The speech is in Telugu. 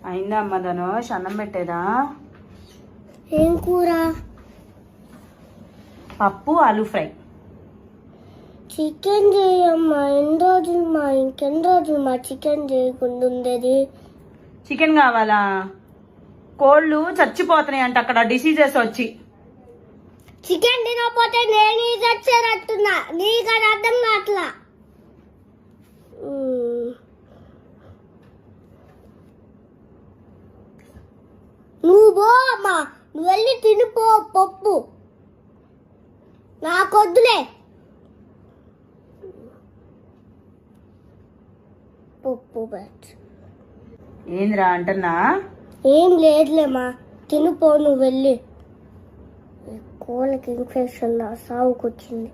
అయిందా అమ్మ ధనుష్? అన్నం పెట్టేదా? ఏం కూర? పప్పు ఆలు ఫ్రై. చికెన్ చేయమ్మా. ఇంకెన్ని రోజులు మా చికెన్ చేయకుండా ఉండేది? చికెన్ కావాలా? కోళ్ళు చచ్చిపోతున్నాయి అంట అక్కడ డిసీజెస్ వచ్చి. చికెన్ తినకపోతే నేను చచ్చేటట్టున్నా. నీకు అది అర్థం కావట్లా. నువ్వు పో అమ్మా, నువ్వు వెళ్ళి తినిపో పప్పు. నాకొద్దులే పప్పు. ఏంద్రా అంటున్నా? ఏం లేదులేమ్మా, తినిపో నువ్వు వెళ్ళి. కోళ్ళకి ఇన్ఫెక్షన్ సాగుకొచ్చింది.